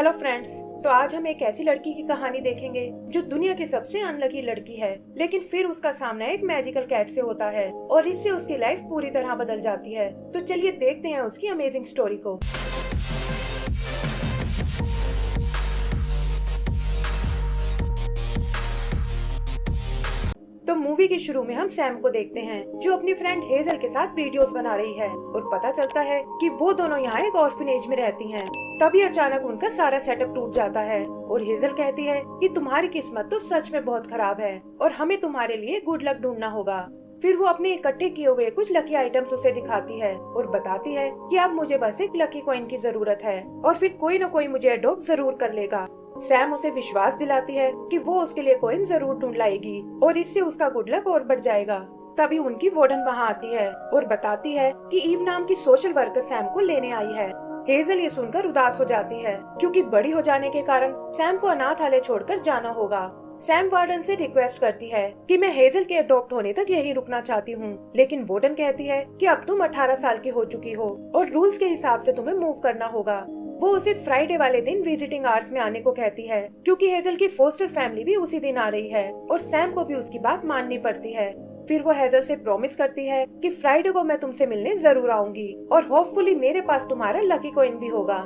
Hello friends. तो आज हम एक ऐसी लड़की की कहानी देखेंगे जो दुनिया की सबसे अनलकी लड़की है, लेकिन फिर उसका सामना एक मैजिकल कैट से होता है और इससे उसकी लाइफ पूरी तरह बदल जाती है। तो चलिए देखते हैं उसकी अमेजिंग स्टोरी को। तो मूवी के शुरू में हम सैम को देखते हैं जो अपनी फ्रेंड हेजल के साथ वीडियोस बना रही है और पता चलता है कि वो दोनों यहाँ एक ऑर्फनेज में रहती हैं। तभी अचानक उनका सारा सेटअप टूट जाता है और हेजल कहती है कि तुम्हारी किस्मत तो सच में बहुत खराब है और हमें तुम्हारे लिए गुड लक ढूंढना होगा। फिर वो अपने इकट्ठे किए हुए कुछ लकी आइटम्स उसे दिखाती है और बताती है कि अब मुझे बस एक लकी कॉइन की जरूरत है और फिर कोई न कोई मुझे अडॉप्ट जरूर कर लेगा। सैम उसे विश्वास दिलाती है कि वो उसके लिए कॉइन जरूर ढूंढ लाएगी और इससे उसका गुड लक और बढ़ जाएगा। तभी उनकी वार्डन वहाँ आती है और बताती है कि ईव नाम की सोशल वर्कर सैम को लेने आई है। हेजल ये सुनकर उदास हो जाती है क्योंकि बड़ी हो जाने के कारण सैम को अनाथालय छोड़कर जाना होगा। सैम वार्डन से रिक्वेस्ट करती है कि मैं हेजल के अडॉप्ट होने तक यहीं रुकना चाहती हूँ, लेकिन वार्डन कहती है कि अब तुम 18 साल की हो चुकी हो और रूल्स के हिसाब से तुम्हें मूव करना होगा। वो उसे फ्राइडे वाले दिन विजिटिंग आवर्स में आने को कहती है क्योंकि हेजल की फोस्टर फैमिली भी उसी दिन आ रही है और सैम को भी उसकी बात माननी पड़ती है। फिर वो हेजल से प्रॉमिस करती है कि फ्राइडे को मैं तुमसे मिलने जरूर आऊंगी और होपफुली मेरे पास तुम्हारा लकी कॉइन भी होगा।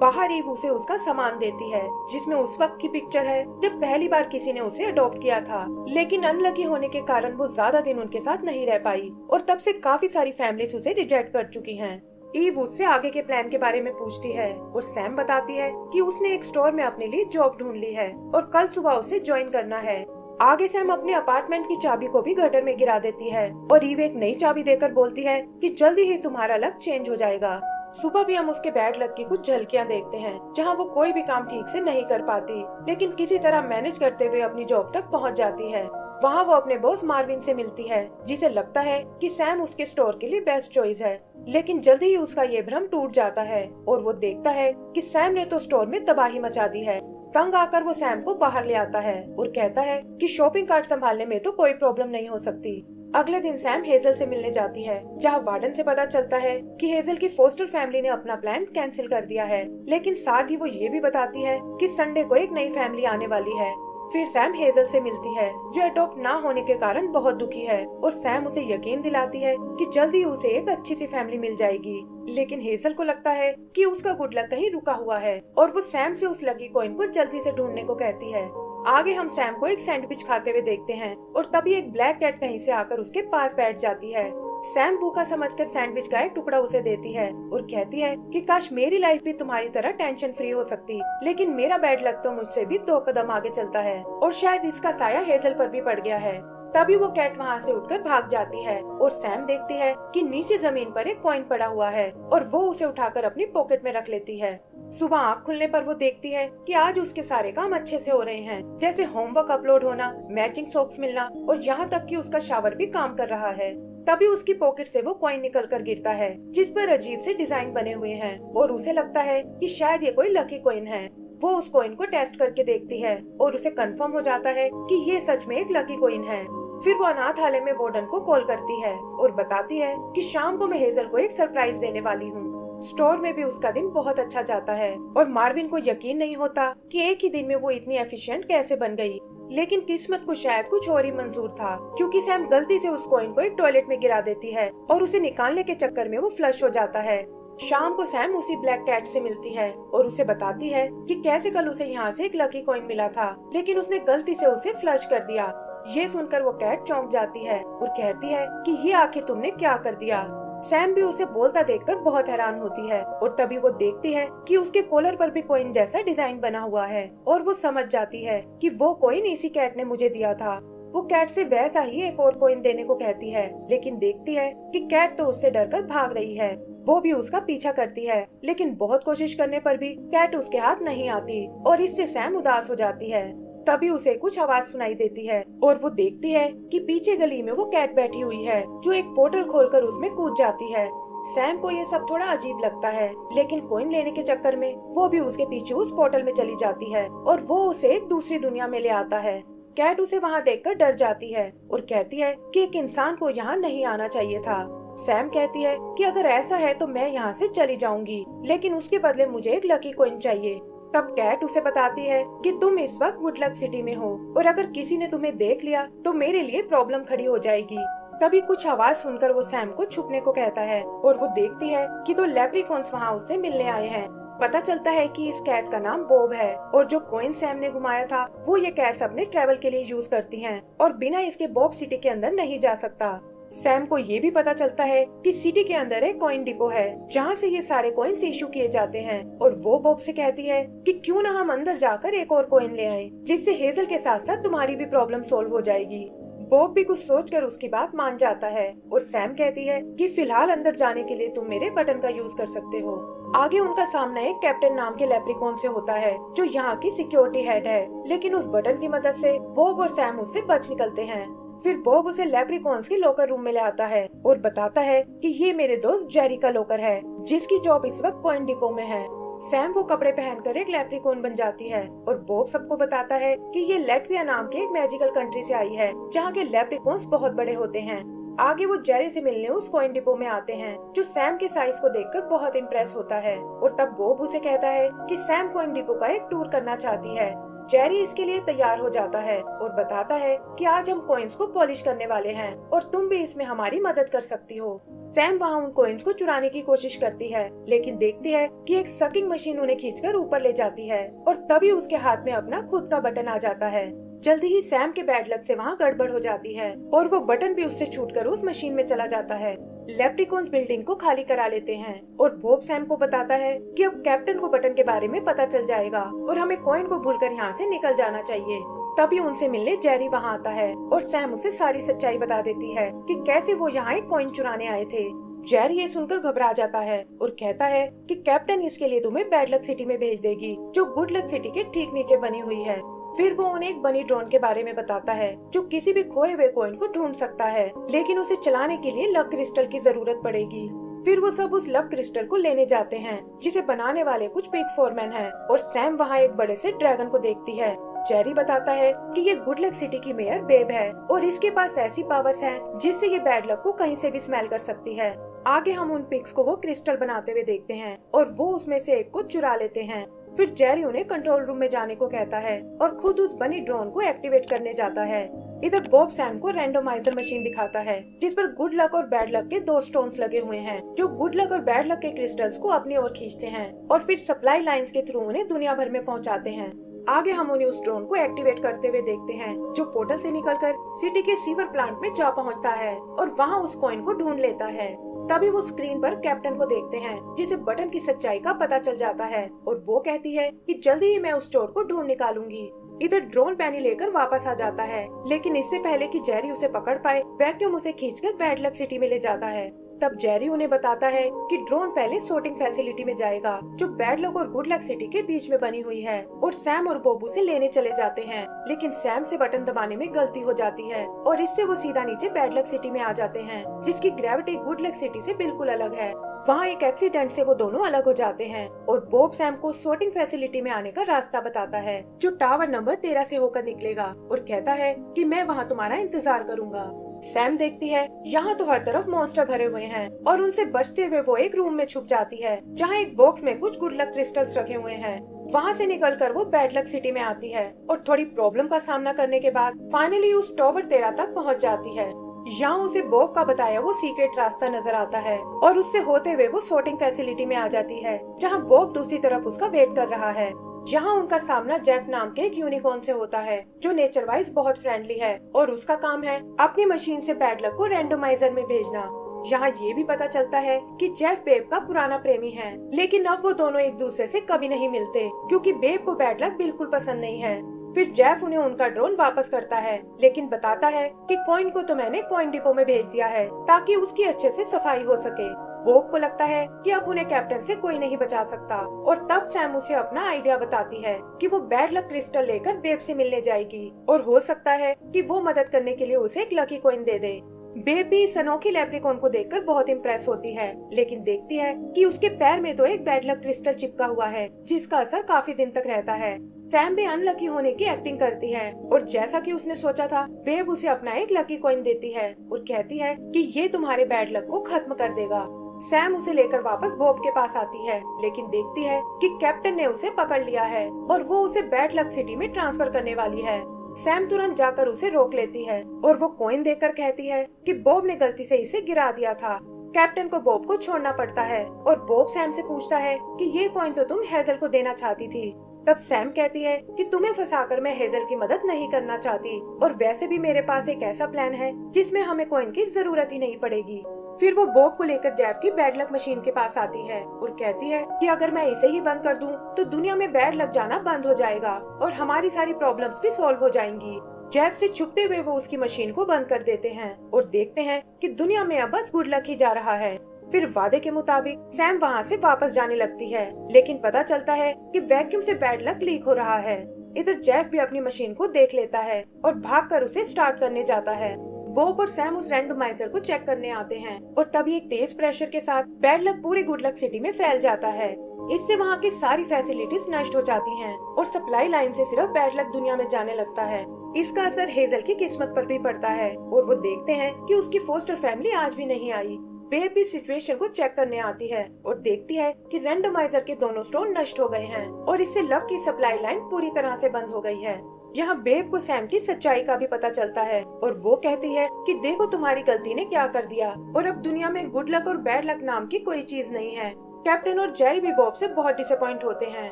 बाहर ईव उसे उसका सामान देती है जिसमें उस वक्त की पिक्चर है जब पहली बार किसी ने उसे अडॉप्ट किया था, लेकिन अनलकी होने के कारण वो ज्यादा दिन उनके साथ नहीं रह पाई और तब से काफी सारी फैमिलीज उसे रिजेक्ट कर चुकी हैं। ईव उससे आगे के प्लान के बारे में पूछती है और सैम बताती है कि उसने एक स्टोर में अपने लिए जॉब ढूंढ ली है और कल सुबह उसे ज्वाइन करना है। आगे सैम अपने अपार्टमेंट की चाबी को भी गटर में गिरा देती है और ईव एक नई चाबी देकर बोलती है कि जल्दी ही तुम्हारा लक चेंज हो जाएगा। सुबह भी हम उसके बैड लक की कुछ झलकियां देखते हैं जहां वो कोई भी काम ठीक से नहीं कर पाती, लेकिन किसी तरह मैनेज करते हुए अपनी जॉब तक पहुंच जाती है। वहाँ वो अपने बॉस मार्विन से मिलती है जिसे लगता है कि सैम उसके स्टोर के लिए बेस्ट चॉइस है, लेकिन जल्दी ही उसका ये भ्रम टूट जाता है और वो देखता है कि सैम ने तो स्टोर में तबाही मचा दी है। तंग आकर वो सैम को बाहर ले आता है और कहता है कि शॉपिंग कार्ट संभालने में तो कोई प्रॉब्लम नहीं हो सकती। अगले दिन सैम हेजल से मिलने जाती है जहाँ वार्डन से पता चलता है कि हेजल की फोस्टर फैमिली ने अपना प्लान कैंसिल कर दिया है, लेकिन साथ ही वो ये भी बताती है कि संडे को एक नई फैमिली आने वाली है। फिर सैम हेजल से मिलती है जो अडॉप्ट ना होने के कारण बहुत दुखी है और सैम उसे यकीन दिलाती है कि जल्दी उसे एक अच्छी सी फैमिली मिल जाएगी, लेकिन हेजल को लगता है कि उसका गुड लक कहीं रुका हुआ है और वो सैम से उस लकी कॉइन को जल्दी से ढूंढने को कहती है। आगे हम सैम को एक सैंडविच खाते हुए देखते हैं और तभी एक ब्लैक कैट कहीं से आकर उसके पास बैठ जाती है। सैम भूखा समझकर सैंडविच का एक टुकड़ा उसे देती है और कहती है कि काश मेरी लाइफ भी तुम्हारी तरह टेंशन फ्री हो सकती, लेकिन मेरा बैड लक तो मुझसे भी 2 कदम आगे चलता है और शायद इसका साया हेजल पर भी पड़ गया है। तभी वो कैट वहाँ से उठकर भाग जाती है और सैम देखती है कि नीचे जमीन पर एक कॉइन पड़ा हुआ है और वो उसे उठाकर अपनी पॉकेट में रख लेती है। सुबह आँख खुलने पर वो देखती है कि आज उसके सारे काम अच्छे से हो रहे हैं, जैसे होमवर्क अपलोड होना, मैचिंग सॉक्स मिलना और यहाँ तक कि उसका शावर भी काम कर रहा है। तभी उसकी पॉकेट से वो कॉइन निकल कर गिरता है जिस पर अजीब से डिजाइन बने हुए हैं और उसे लगता है कि शायद ये कोई लकी कॉइन है। वो उस कॉइन को टेस्ट करके देखती है और उसे कंफर्म हो जाता है कि ये सच में एक लकी कॉइन है। फिर वो अनाथालय में वार्डन को कॉल करती है और बताती है कि शाम को मैं हेजल को एक सरप्राइज देने वाली हूँ। स्टोर में भी उसका दिन बहुत अच्छा जाता है और मार्विन को यकीन नहीं होता कि एक ही दिन में वो इतनी एफिशिएंट कैसे बन गई, लेकिन किस्मत को शायद कुछ और ही मंजूर था क्योंकि सैम गलती से उस कॉइन को एक टॉयलेट में गिरा देती है और उसे निकालने के चक्कर में वो फ्लश हो जाता है। शाम को सैम उसी ब्लैक कैट से मिलती है और उसे बताती है कि कैसे कल उसे यहाँ से एक लकी कॉइन मिला था, लेकिन उसने गलती से उसे फ्लश कर दिया। ये सुनकर वो कैट चौंक जाती है और कहती है कि ये आखिर तुमने क्या कर दिया। सैम भी उसे बोलता देखकर बहुत हैरान होती है और तभी वो देखती है कि उसके कॉलर पर भी कॉइन जैसा डिजाइन बना हुआ है और वो समझ जाती है कि वो कॉइन इसी कैट ने मुझे दिया था। वो कैट से वैसा ही एक और कॉइन देने को कहती है, लेकिन देखती है कि कैट तो उससे डरकर भाग रही है। वो भी उसका पीछा करती है, लेकिन बहुत कोशिश करने पर भी कैट उसके हाथ नहीं आती और इससे सैम उदास हो जाती है। तभी उसे कुछ आवाज सुनाई देती है और वो देखती है कि पीछे गली में वो कैट बैठी हुई है जो एक पोर्टल खोलकर उसमें कूद जाती है। सैम को ये सब थोड़ा अजीब लगता है, लेकिन कॉइन लेने के चक्कर में वो भी उसके पीछे उस पोर्टल में चली जाती है और वो उसे एक दूसरी दुनिया में ले आता है। कैट उसे वहाँ देखकर डर जाती है और कहती है कि एक इंसान को यहाँ नहीं आना चाहिए था। सैम कहती है कि अगर ऐसा है तो मैं यहाँ से चली जाऊंगी, लेकिन उसके बदले मुझे एक लकी कॉइन चाहिए। तब कैट उसे बताती है कि तुम इस वक्त गुड लक सिटी में हो और अगर किसी ने तुम्हें देख लिया तो मेरे लिए प्रॉब्लम खड़ी हो जाएगी। तभी कुछ आवाज सुनकर वो सैम को छुपने को कहता है और वो देखती है कि 2 लेप्रिकॉन्स वहाँ उससे मिलने आए हैं। पता चलता है कि इस कैट का नाम बॉब है और जो कॉइन सैम ने घुमाया था वो ये कैट्स अपने ट्रेवल के लिए यूज करती हैं और बिना इसके बॉब सिटी के अंदर नहीं जा सकता। सैम को ये भी पता चलता है कि सिटी के अंदर एक कॉइन डिपो है जहाँ से ये सारे कॉइन्स इशू किए जाते हैं और वो बॉब से कहती है कि क्यों ना हम अंदर जाकर एक और कॉइन ले आए जिससे हेजल के साथ साथ तुम्हारी भी प्रॉब्लम सोल्व हो जाएगी। बॉब भी कुछ सोचकर उसकी बात मान जाता है और सैम कहती है कि फिलहाल अंदर जाने के लिए तुम मेरे बटन का यूज कर सकते हो। आगे उनका सामना एक कैप्टन नाम के लेप्रिकॉन से होता है जो यहाँ की सिक्योरिटी हेड है, लेकिन उस बटन की मदद से बॉब और सैम उससे बच निकलते हैं। फिर बॉब उसे लेप्रिकॉन्स के लॉकर रूम में ले आता है और बताता है कि ये मेरे दोस्त जेरी का लॉकर है जिसकी जॉब इस वक्त कॉइन डिपो में है। सैम वो कपड़े पहनकर एक लेप्रिकॉन बन जाती है और बॉब सबको बताता है कि ये लैटविया नाम के एक मैजिकल कंट्री से आई है जहाँ के लेप्रिकॉन्स बहुत बड़े होते हैं। आगे वो जेरी से मिलने उस कॉइन डिपो में आते हैं जो सैम के साइज को देखकर बहुत इम्प्रेस होता है और तब बॉब उसे कहता है कि सैम कॉइन डिपो का एक टूर करना चाहती है। जेरी इसके लिए तैयार हो जाता है और बताता है कि आज हम कॉइन्स को पॉलिश करने वाले हैं और तुम भी इसमें हमारी मदद कर सकती हो। सैम वहाँ उन कॉइन्स को चुराने की कोशिश करती है लेकिन देखती है कि एक सकिंग मशीन उन्हें खींचकर ऊपर ले जाती है और तभी उसके हाथ में अपना खुद का बटन आ जाता है। जल्दी ही सैम के बैड लक से वहाँ गड़बड़ हो जाती है और वो बटन भी उससे छूटकर उस मशीन में चला जाता है। लेप्रिकॉन्स बिल्डिंग को खाली करा लेते हैं और बॉब सैम को बताता है कि अब कैप्टन को बटन के बारे में पता चल जाएगा और हमें कॉइन को भूलकर यहाँ से निकल जाना चाहिए। तभी उनसे मिलने जेरी वहाँ आता है और सैम उसे सारी सच्चाई बता देती है कि कैसे वो यहाँ एक कॉइन चुराने आए थे। जेरी ये सुनकर घबरा जाता है और कहता है कि कैप्टन इसके लिए तुम्हें बैड लक सिटी में भेज देगी जो गुड लक सिटी के ठीक नीचे बनी हुई है। फिर वो उन्हें एक बनी ड्रोन के बारे में बताता है जो किसी भी खोए हुए कॉइन को ढूंढ सकता है, लेकिन उसे चलाने के लिए लक क्रिस्टल की जरूरत पड़ेगी। फिर वो सब उस लक क्रिस्टल को लेने जाते हैं जिसे बनाने वाले कुछ बिग फोरमैन हैं और सैम वहाँ एक बड़े से ड्रैगन को देखती है। जेरी बताता है कि ये गुड लक सिटी की मेयर बेब है और इसके पास ऐसी पावर्स हैं जिससे ये बैड लक को कहीं से भी स्मेल कर सकती है। आगे हम उन पिग्स को वो क्रिस्टल बनाते हुए देखते हैं और वो उसमें से एक को चुरा लेते हैं। फिर जेरी उन्हें कंट्रोल रूम में जाने को कहता है और खुद उस बनी ड्रोन को एक्टिवेट करने जाता है। इधर बॉब सैम को रैंडमाइजर मशीन दिखाता है जिस पर गुड लक और बैड लक के 2 स्टोन्स लगे हुए हैं जो गुड लक और बैड लक के क्रिस्टल्स को अपनी ओर खींचते हैं और फिर सप्लाई लाइंस के थ्रू उन्हें दुनिया भर में पहुंचाते हैं। आगे हम उन्हें उस ड्रोन को एक्टिवेट करते हुए देखते हैं जो पोर्टल से निकलकर सिटी के सीवर प्लांट में जा पहुंचता है और वहां उस कॉइन को ढूंढ लेता है। तभी वो स्क्रीन पर कैप्टन को देखते हैं जिसे बटन की सच्चाई का पता चल जाता है और वो कहती है कि जल्दी ही मैं उस चोर को ढूंढ निकालूंगी। इधर ड्रोन पैनी लेकर वापस आ जाता है लेकिन इससे पहले कि जेरी उसे पकड़ पाए वैक्यूम उसे खींचकर बैड लक सिटी में ले जाता है। तब जेरी उन्हें बताता है कि ड्रोन पहले सोर्टिंग फैसिलिटी में जाएगा जो बैड लक और गुड लक सिटी के बीच में बनी हुई है और सैम और बॉब उसे लेने चले जाते हैं, लेकिन सैम से बटन दबाने में गलती हो जाती है और इससे वो सीधा नीचे बैड लक सिटी में आ जाते हैं जिसकी ग्रेविटी गुड लक सिटी से बिल्कुल अलग है। वहाँ एक एक्सीडेंट से वो दोनों अलग हो जाते हैं और बॉब सैम को सोर्टिंग फैसिलिटी में आने का रास्ता बताता है जो टावर नंबर 13 से होकर निकलेगा और कहता है कि मैं वहाँ तुम्हारा इंतजार करूँगा। सैम देखती है यहाँ तो हर तरफ मॉन्स्टर भरे हुए हैं और उनसे बचते हुए वो एक रूम में छुप जाती है जहाँ एक बॉक्स में कुछ गुड लक क्रिस्टल्स रखे हुए हैं। वहाँ से निकलकर वो बैड लक सिटी में आती है और थोड़ी प्रॉब्लम का सामना करने के बाद फाइनली उस टावर 13 तक पहुँच जाती है। यहाँ उसे बॉब का बताया वो सीक्रेट रास्ता नजर आता है और उससे होते हुए वो सोर्टिंग फैसिलिटी में आ जाती है जहाँ बॉब दूसरी तरफ उसका वेट कर रहा है। यहाँ उनका सामना जेफ नाम के एक यूनिकॉर्न से होता है जो नेचर वाइज बहुत फ्रेंडली है और उसका काम है अपनी मशीन से बैड लक को रैंडमाइजर में भेजना। यहाँ ये भी पता चलता है कि जेफ बेब का पुराना प्रेमी है, लेकिन अब वो दोनों एक दूसरे से कभी नहीं मिलते क्योंकि बेब को बैड लक बिल्कुल पसंद नहीं है। फिर जेफ उन्हें उनका ड्रोन वापस करता है लेकिन बताता है कि कॉइन को तो मैंने कॉइन डिपो में भेज दिया है ताकि उसकी अच्छे से सफाई हो सके। बॉब को लगता है कि अब उन्हें कैप्टन से कोई नहीं बचा सकता और तब सैम उसे अपना आइडिया बताती है कि वो बैड लक क्रिस्टल लेकर बेब से मिलने जाएगी और हो सकता है कि वो मदद करने के लिए उसे एक लकी कॉइन दे दे। बेब भी इस अनोखी लेप्रिकॉन को देखकर बहुत इम्प्रेस होती है लेकिन देखती है कि उसके पैर में तो एक बैड लक क्रिस्टल चिपका हुआ है जिसका असर काफी दिन तक रहता है। सैम भी अनलकी होने की एक्टिंग करती है और जैसा कि उसने सोचा था बेब उसे अपना एक लकी कॉइन देती है और कहती है कि ये तुम्हारे बैड लक को खत्म कर देगा। सैम उसे लेकर वापस बॉब के पास आती है, लेकिन देखती है कि कैप्टन ने उसे पकड़ लिया है और वो उसे बैड लक सिटी में ट्रांसफर करने वाली है। सैम तुरंत जाकर उसे रोक लेती है और वो कॉइन देकर कहती है कि बॉब ने गलती से इसे गिरा दिया था। कैप्टन को बॉब को छोड़ना पड़ता है और बॉब सैम से पूछता है कि ये कॉइन तो तुम हेजल को देना चाहती थी। तब सैम कहती है कि तुम्हें फंसाकर मैं हेजल की मदद नहीं करना चाहती, और वैसे भी मेरे पास एक ऐसा प्लान है जिसमें हमें कॉइन की जरूरत ही नहीं पड़ेगी। फिर वो बॉब को लेकर जेफ की बैड लक मशीन के पास आती है और कहती है कि अगर मैं इसे ही बंद कर दूं तो दुनिया में बैड लक जाना बंद हो जाएगा और हमारी सारी प्रॉब्लम्स भी सॉल्व हो जाएंगी। जेफ से छुपते हुए वो उसकी मशीन को बंद कर देते हैं और देखते हैं कि दुनिया में अब बस गुड लक ही जा रहा है। फिर वादे के मुताबिक सैम वहाँ से वापस जाने लगती है, लेकिन पता चलता है कि वैक्यूम से बैड लक लीक हो रहा है। इधर जेफ भी अपनी मशीन को देख लेता है और भागकर उसे स्टार्ट करने जाता है। बॉब और सैम उस रैंडमाइजर को चेक करने आते हैं और तभी एक तेज प्रेशर के साथ बैड लक पूरी गुड लक सिटी में फैल जाता है। इससे वहाँ की सारी फैसिलिटीज नष्ट हो जाती हैं और सप्लाई लाइन से सिर्फ बैड लक दुनिया में जाने लगता है। इसका असर हेजल की किस्मत पर भी पड़ता है और वो देखते हैं कि उसकी फोस्टर फैमिली आज भी नहीं आई। बेब भी सिचुएशन को चेक करने आती है और देखती है कि रैंडमाइजर के दोनों स्टोन नष्ट हो गए हैं और इससे लक की सप्लाई लाइन पूरी तरह से बंद हो गई है। यहाँ बेब को सैम की सच्चाई का भी पता चलता है और वो कहती है कि देखो तुम्हारी गलती ने क्या कर दिया और अब दुनिया में गुड लक और बैड लक नाम की कोई चीज नहीं है। कैप्टन और जेरी भी बॉब से बहुत डिसअपॉइंट होते हैं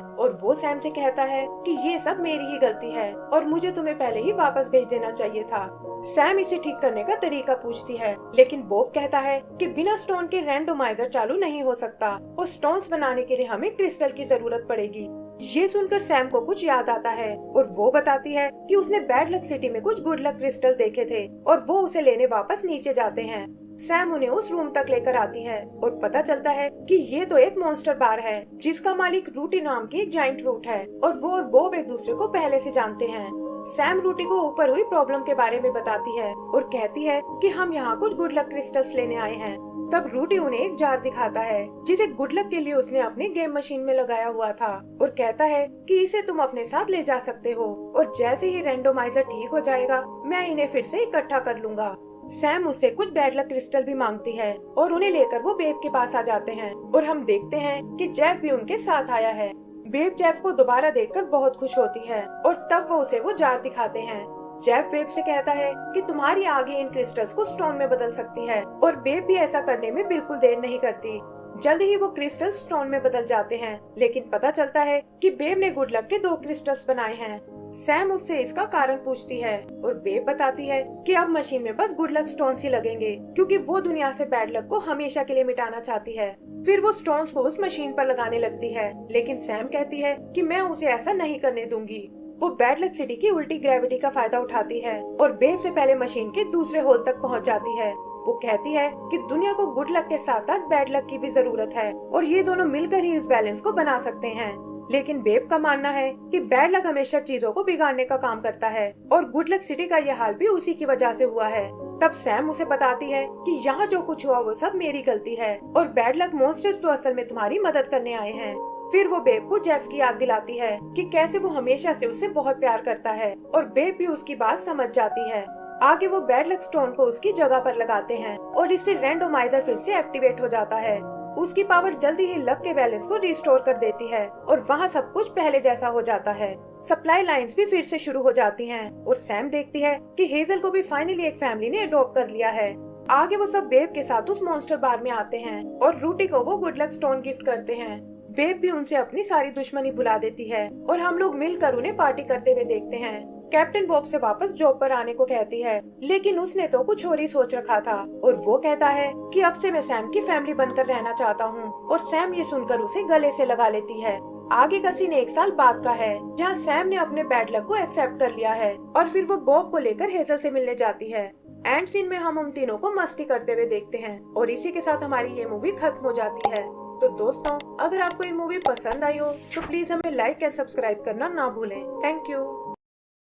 और वो सैम से कहता है कि ये सब मेरी ही गलती है और मुझे तुम्हें पहले ही वापस भेज देना चाहिए था। सैम इसे ठीक करने का तरीका पूछती है, लेकिन बॉब कहता है कि बिना स्टोन के रैंडमाइजर चालू नहीं हो सकता और स्टोन्स बनाने के लिए हमें क्रिस्टल की जरूरत पड़ेगी। ये सुनकर सैम को कुछ याद आता है और वो बताती है कि उसने बैड लक सिटी में कुछ गुड लक क्रिस्टल देखे थे और वो उसे लेने वापस नीचे जाते हैं। सैम उन्हें उस रूम तक लेकर आती है और पता चलता है कि ये तो एक मॉन्स्टर बार है जिसका मालिक रूटी नाम की एक जाइंट रूट है और वो और बॉब एक दूसरे को पहले से जानते हैं। सैम रूटी को ऊपर हुई प्रॉब्लम के बारे में बताती है और कहती है कि हम यहाँ कुछ गुड लक क्रिस्टल्स लेने आए हैं। तब रूटी उन्हें एक जार दिखाता है जिसे गुड लक के लिए उसने अपने गेम मशीन में लगाया हुआ था और कहता है कि इसे तुम अपने साथ ले जा सकते हो और जैसे ही रैंडमाइजर ठीक हो जाएगा मैं इन्हें फिर से इकट्ठा कर लूंगा। सैम उससे कुछ बैड लक क्रिस्टल भी मांगती है और उन्हें लेकर वो बेब के पास आ जाते हैं और हम देखते हैं कि जेफ भी उनके साथ आया है। बेब जेफ को दोबारा देखकर बहुत खुश होती है और तब वो उसे वो जार दिखाते हैं। जेफ बेब से कहता है कि तुम्हारी आगे इन क्रिस्टल्स को स्टोन में बदल सकती है और बेब भी ऐसा करने में बिल्कुल देर नहीं करती। जल्दी ही वो क्रिस्टल्स स्टोन में बदल जाते हैं, लेकिन पता चलता है कि बेब ने गुड लक के 2 क्रिस्टल्स बनाए हैं। सैम उससे इसका कारण पूछती है और बेब बताती है कि अब मशीन में बस गुड लक स्टोन्स ही लगेंगे क्योंकि वो दुनिया से बैड लक को हमेशा के लिए मिटाना चाहती है। फिर वो स्टोन्स को उस मशीन पर लगाने लगती है, लेकिन सैम कहती है कि मैं उसे ऐसा नहीं करने दूंगी। वो बैड लक सिटी की उल्टी ग्रेविटी का फायदा उठाती है और बेब से पहले मशीन के दूसरे होल तक पहुंच जाती है। वो कहती है कि दुनिया को गुड लक के साथ साथ बैड लक की भी जरूरत है और ये दोनों मिलकर ही इस बैलेंस को बना सकते हैं। लेकिन बेब का मानना है कि बैड लक हमेशा चीजों को बिगाड़ने का काम करता है और गुड लक सिटी का ये हाल भी उसी की वजह से हुआ है। तब सैम उसे बताती है कि यहाँ जो कुछ हुआ वो सब मेरी गलती है और बैड लक मॉन्स्टर्स तो असल में तुम्हारी मदद करने आए हैं। फिर वो बेब को जेफ की याद दिलाती है कि कैसे वो हमेशा से उससे बहुत प्यार करता है और बेब भी उसकी बात समझ जाती है। आगे वो बैड लक स्टोन को उसकी जगह पर लगाते हैं और इससे रैंडमाइजर फिर से एक्टिवेट हो जाता है। उसकी पावर जल्दी ही लक के बैलेंस को रिस्टोर कर देती है और वहाँ सब कुछ पहले जैसा हो जाता है। सप्लाई लाइंस भी फिर से शुरू हो जाती हैं और सैम देखती है कि हेजल को भी फाइनली एक फैमिली ने अडॉप्ट कर लिया है। आगे वो सब बेब के साथ उस मॉन्स्टर बार में आते हैं और रूटी को वो गुड लक स्टोन गिफ्ट करते हैं। बेब भी उनसे अपनी सारी दुश्मनी भुला देती है और हम लोग मिलकर उन्हें पार्टी करते हुए देखते हैं। कैप्टन बॉब से वापस जॉब पर आने को कहती है, लेकिन उसने तो कुछ और ही सोच रखा था और वो कहता है कि अब से मैं सैम की फैमिली बनकर रहना चाहता हूँ और सैम ये सुनकर उसे गले से लगा लेती है। आगे का सीन 1 साल बाद का है जहाँ सैम ने अपने बैड लक को एक्सेप्ट कर लिया है और फिर वो बॉब को लेकर हेजल से मिलने जाती है। एंड सीन में हम उन तीनों को मस्ती करते हुए देखते हैं और इसी के साथ हमारी ये मूवी खत्म हो जाती है। तो दोस्तों, अगर आपको ये मूवी पसंद आई हो तो प्लीज हमें लाइक एंड सब्सक्राइब करना ना भूलें। Thank you.